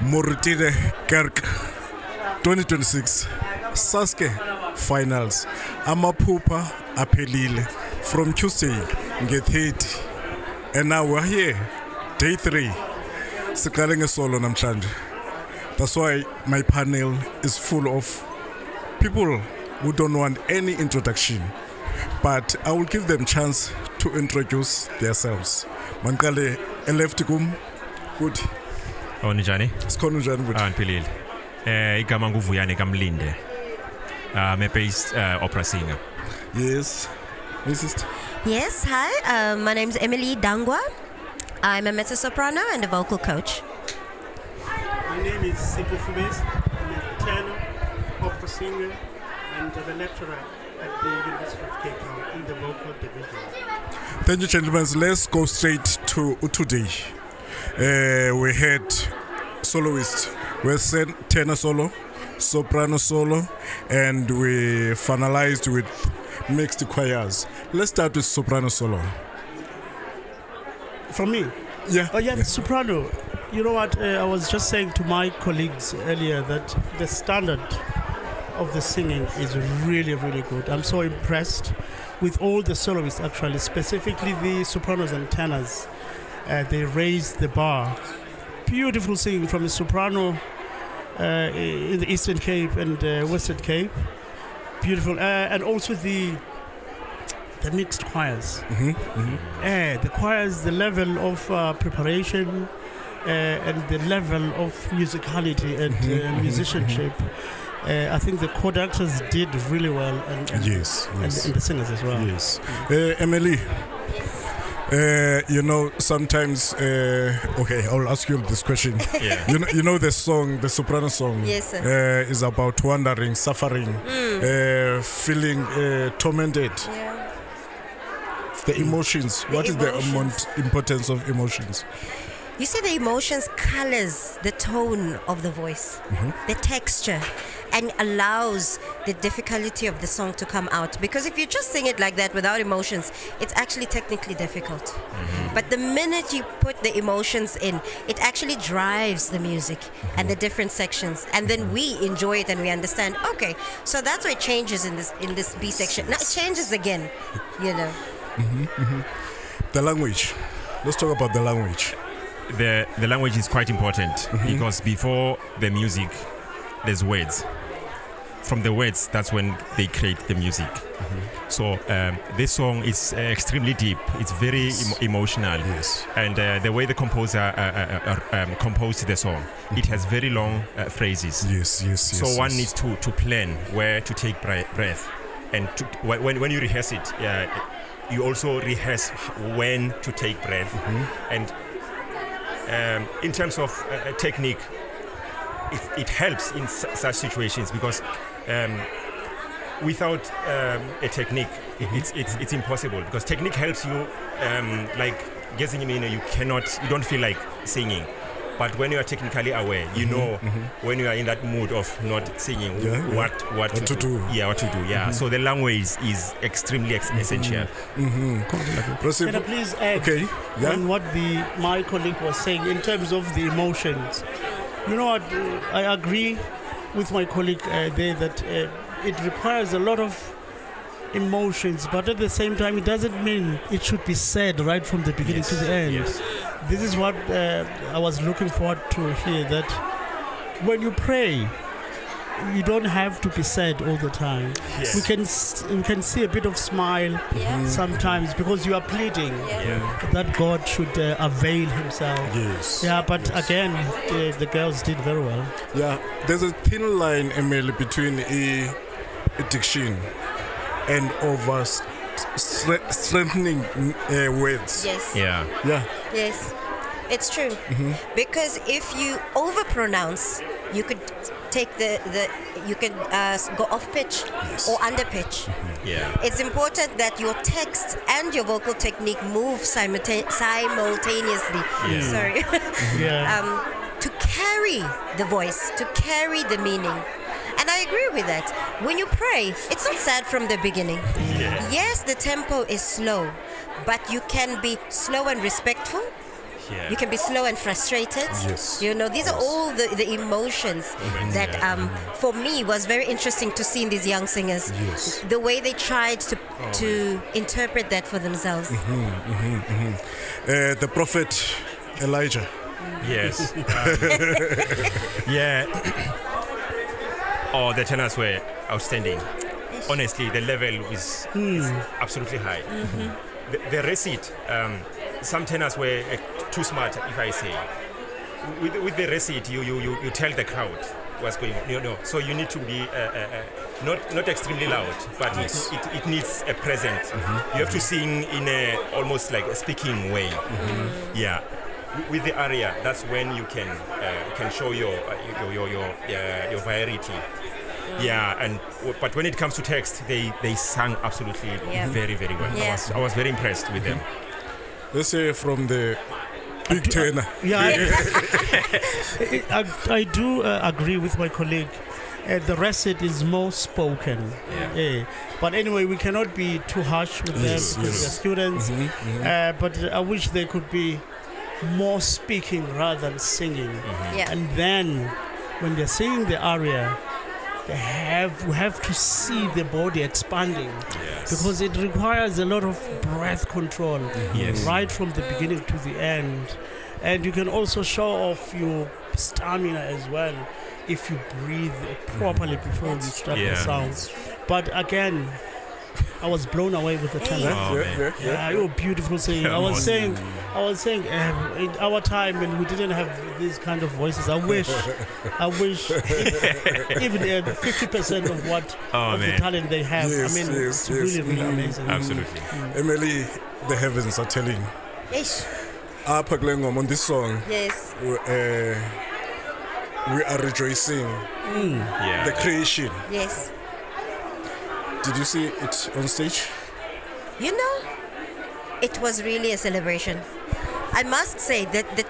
Moritile Kerk 2026 SASCE finals amaphupha aphelile from Tuesday nge-30 and now we're here day 3 siqale ngesolo namhlanje. That's why my panel is full of people who don't want any introduction, but I will give them chance to introduce themselves. Manqale eleft kum good. Awunjani? Sikhona njani mfowethu? Ngiphelile. Igama nguvuyane kaMlinde. I'm a based opera singer. Yes. Mrs. Yes, hi. My name is Emily Dangwa. I'm a mezzo-soprano and a vocal coach. My name is Sipo Fubes. I'm a tenor, opera singer, and the lecturer at the University of Cape Town in the vocal division. Thank you, gentlemen. Let's go straight to today. We had soloists. We said tenor solo, soprano solo, and we finalized with mixed choirs. Let's start with soprano solo. From me? Yeah. Oh, yeah, the soprano. You know what? I was just saying to my colleagues earlier that the standard of the singing is really, really good. I'm so impressed with all the soloists, actually, specifically the sopranos and tenors. They raised the bar. Beautiful singing from the soprano in the Eastern Cape and Western Cape. Beautiful. And also the mixed choirs. The choirs, the level of preparation and the level of musicality and musicianship. I think the conductors did really well, and Yes. and the singers as well. Yes. Emily, you know, sometimes, okay, I'll ask you this question. Yeah. You know the song, the soprano song, Yes, sir. is about wandering, suffering, feeling tormented. Yeah. The emotions. The What is the emotions. importance of emotions? You see, the emotions colors the tone of the voice, the texture, and allows the difficulty of the song to come out. Because if you just sing it like that without emotions, it's actually technically difficult. But the minute you put the emotions in, it actually drives the music and the different sections, and then we enjoy it and we understand. Okay, so that's why it changes in this B section. Now it changes again, you know. The language. Let's talk about the language. The language is quite important because before the music, there's words. From the words, that's when they create the music. So this song is extremely deep. It's very emotional. Yes. And the way the composer composed the song, it has very long phrases. Yes. So one needs to plan where to take breath. And when you rehearse it, you also rehearse when to take breath. And in terms of technique, it helps in such situations because without a technique, it's impossible. Because technique helps you, like guessing, you don't feel like singing. But when you are technically aware, you know when you are in that mood of not singing, what to do. Yeah, what to do. Yeah. So the language is extremely essential. Can I please add on what my colleague was saying in terms of the emotions? You know what? I agree with my colleague there that it requires a lot of emotions, but at the same time, it doesn't mean it should be said right from the beginning to the end. Yes. This is what I was looking forward to hear, that when you pray, you don't have to be sad all the time. Yes. We can see a bit of smile sometimes because you are pleading that God should avail himself. Yes. Yeah, but again, the girls did very well. Yeah, there's a thin line, Emily, between diction and over strengthening words. Yes. Yeah. Yes, it's true. Because if you overpronounce, you could take you can go off pitch or under pitch. Yeah. It's important that your text and your vocal technique move simultaneously. Sorry. To carry the voice, to carry the meaning. And I agree with that. When you pray, it's not sad from the beginning. Yes, the tempo is slow, but you can be slow and respectful. Yeah. You can be slow and frustrated. Yes. You know, these are all the emotions that, for me, was very interesting to see in these young singers. Yes. The way they tried to interpret that for themselves. The prophet Elijah. Yes. Yeah. Oh, the tenors were outstanding. Honestly, the level is absolutely high. The recit, some tenors were too smart, if I say. With the recit, you tell the crowd what's going on. You know, so you need to be not extremely loud, but it needs a presence. You have to sing in a almost like a speaking way. Yeah. With the aria, that's when you can show your variety. Yeah, but when it comes to text, they sang absolutely very, very well. Yeah. I was very impressed with them. Let's say from the big tenor. Yeah, I do agree with my colleague. The recit is more spoken. But anyway, we cannot be too harsh with them because they're students. But I wish they could be more speaking rather than singing. Yeah. And then when they're singing the aria, we have to see the body expanding because it requires a lot of breath control right from the beginning to the end. And you can also show off your stamina as well if you breathe properly before you start the sound. But again, I was blown away with the talent. Yeah, you're beautiful singing. I was saying, in our time when we didn't have these kind of voices, I wish, even 50% of what of the talent they have. It's really, really amazing. Absolutely. Emily, the heavens are telling. Yes. On this song, Yes. we are rejoicing the creation. Yes. Did you see it on stage? You know, it was really a celebration. I must say that the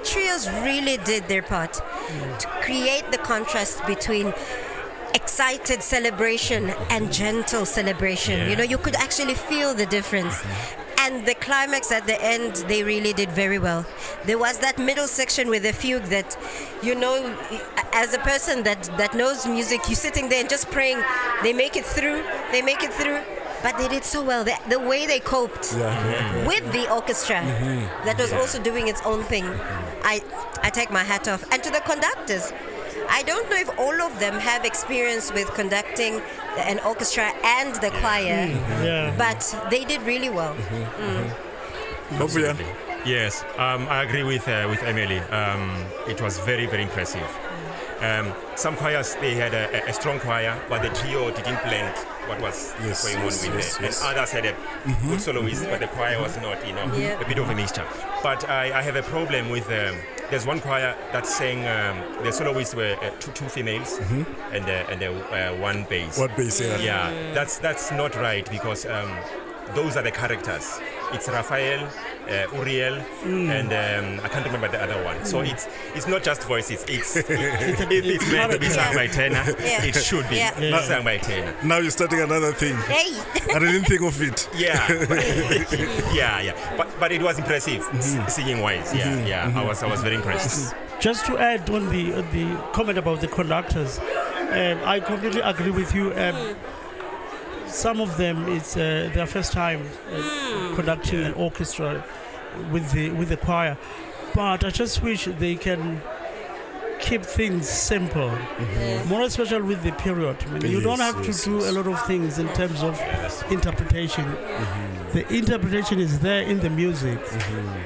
trios really did their part to create the contrast between excited celebration and gentle celebration. You know, you could actually feel the difference. And the climax at the end, they really did very well. There was that middle section with the fugue that, you know, as a person that knows music, you're sitting there and just praying, they make it through. But they did so well. The way they coped with the orchestra that was also doing its own thing. I take my hat off. And to the conductors, I don't know if all of them have experience with conducting an orchestra and the choir, but they did really well. Yes, I agree with Emily. It was very, very impressive. Some choirs, they had a strong choir, but the trio didn't blend what was going on with them. And others had a good soloist, but the choir was not, a bit of a mixture. But I have a problem with, there's one choir that sang, the soloists were two females and one bass. What bass, Yeah, that's not right because those are the characters. It's Raphael, Uriel, and I can't remember the other one. So it's not just voices. If it's meant to be sung by tenor, it should be sung by tenor. Now you're starting another thing. Hey. I didn't think of it. But it was impressive singing wise. I was very impressed. Just to add on the comment about the conductors, I completely agree with you. Some of them, it's their first time conducting an orchestra with the choir, but I just wish they can keep things simple, more especially with the period. You don't have to do a lot of things in terms of interpretation. The interpretation is there in the music.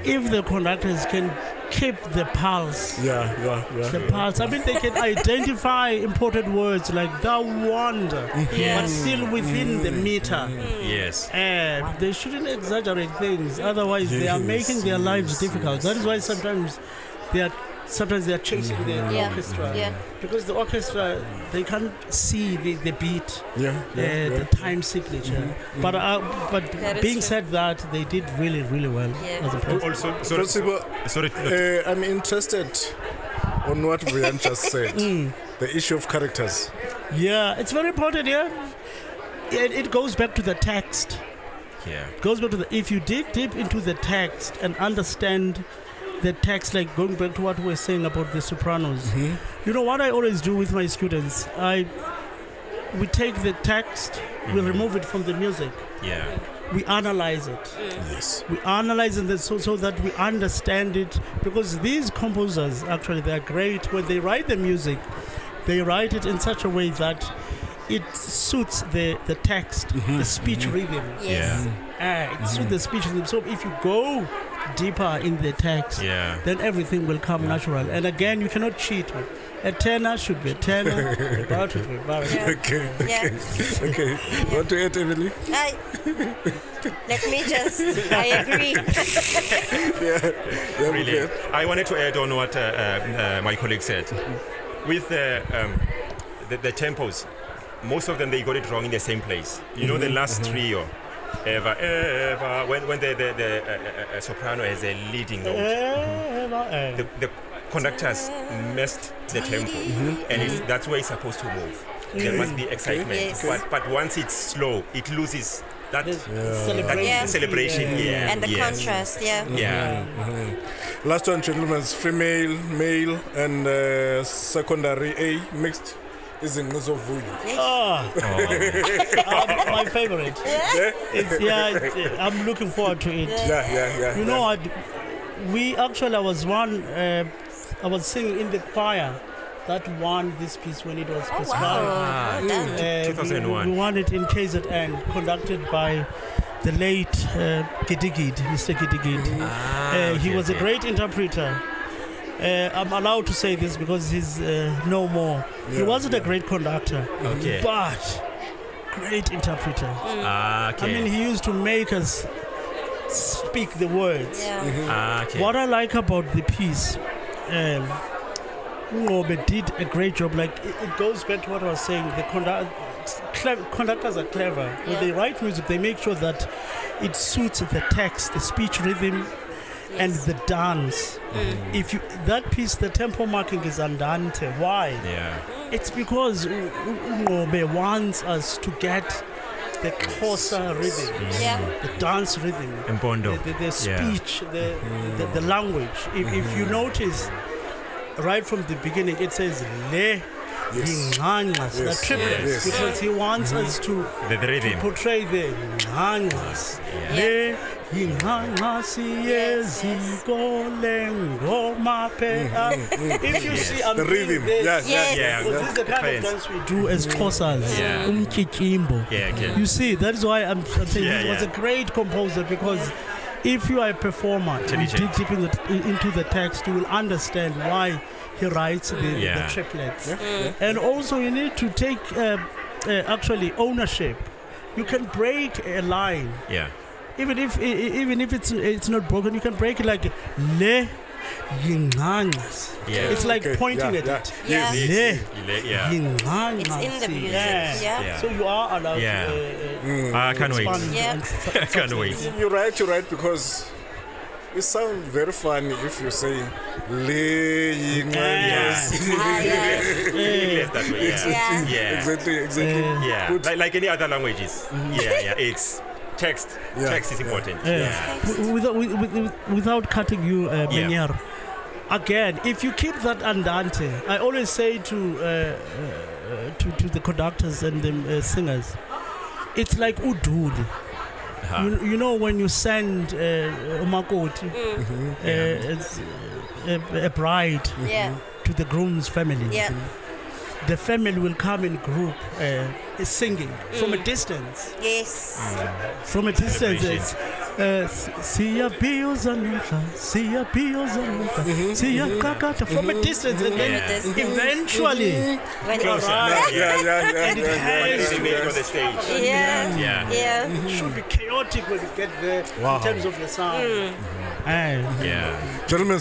If the conductors can keep the pulse, the pulse. I mean, they can identify important words like "thou wonder," but still within the meter. Yes. They shouldn't exaggerate things, otherwise they are making their lives difficult. That is why sometimes they are chasing the orchestra, because the orchestra, they can't see the beat, the time signature. But being said that, they did really, really well. As a person. Sorry. I'm interested on what Brian just said. The issue of characters. Yeah, it's very important. It goes back to the text. Yeah. Goes back to if you dig deep into the text and understand the text, like going back to what we were saying about the Sopranos. You know what I always do with my students? We take the text, we remove it from the music. Yeah. We analyze it. Yes. We analyze it so that we understand it, because these composers actually, they are great. When they write the music, they write it in such a way that it suits the text, the speech rhythm. Yes. It suits the speech rhythm. So if you go deeper in the text, then everything will come natural. And again, you cannot cheat. A tenor should be a tenor. A bar should be a bar. Okay. Okay. Want to add, Emily? Let me just. I agree. Brilliant. I wanted to add on what my colleague said. With the tempos, most of them they got it wrong in the same place. You know, the last trio, ever, when the soprano has a leading note, the conductors messed the tempo, and that's where it's supposed to move. There must be excitement, but once it's slow, it loses that celebration. And the contrast, Last one, gentlemen, female, male, and secondary A mixed is in Ngozovuyo. My favorite. I'm looking forward to it. Yeah. You know what? I was singing in the choir that won this piece when it was prescribed. Well done. 2001. We won it in KZN, conducted by the late Gidigid, Mr. Gidigid. He was a great interpreter. I'm allowed to say this because he's no more. He wasn't a great conductor, but great interpreter. I mean, he used to make us speak the words. What I like about the piece, Ngobe did a great job. Like it goes back to what I was saying. The conductors are clever. When they write music, they make sure that it suits the text, the speech rhythm, and the dance. If you that piece, the tempo marking is andante. Why? It's because Ngobe wants us to get the Xhosa rhythm, the dance rhythm, the speech, the language. If you notice, right from the beginning, it says le. The triplets, because he wants us to portray the ngangas. If you see, I'm the rhythm, this is the kind of dance we do as Xhosas. You see, that is why I'm saying he was a great composer, because if you are a performer and dig deep into the text, you will understand why he writes the triplets. And also you need to take actually ownership. You can break a line. Even if it's not broken, you can break it like le yingangas. It's like pointing at it. It's in the music. So you are allowed to I can't wait. I can't wait. You're right, because it sounds very funny if you say le yingangas. Exactly. Like any other languages. It's text. Text is important. Without cutting you, Menyar. Again, if you keep that andante, I always say to the conductors and the singers, it's like uduli. You know when you send umakoti, a bride to the groom's family. The family will come in group singing from a distance. From a distance, it's Siya Bios Anuka, Siya Bios Anuka, Siya Kakata. From a distance, and then eventually when it and it has to go to the stage. It should be chaotic when you get there in terms of the sound. Gentlemen,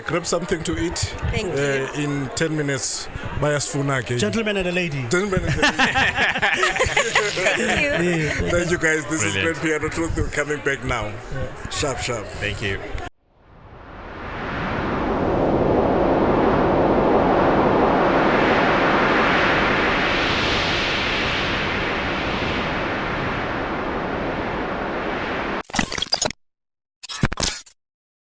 grab something to eat. Thank you. In 10 minutes. Bayasfuna. Gentlemen and a lady. Thank Thank you. you guys. This is Great Piano Truth. We're coming back now. Sharp. Thank you.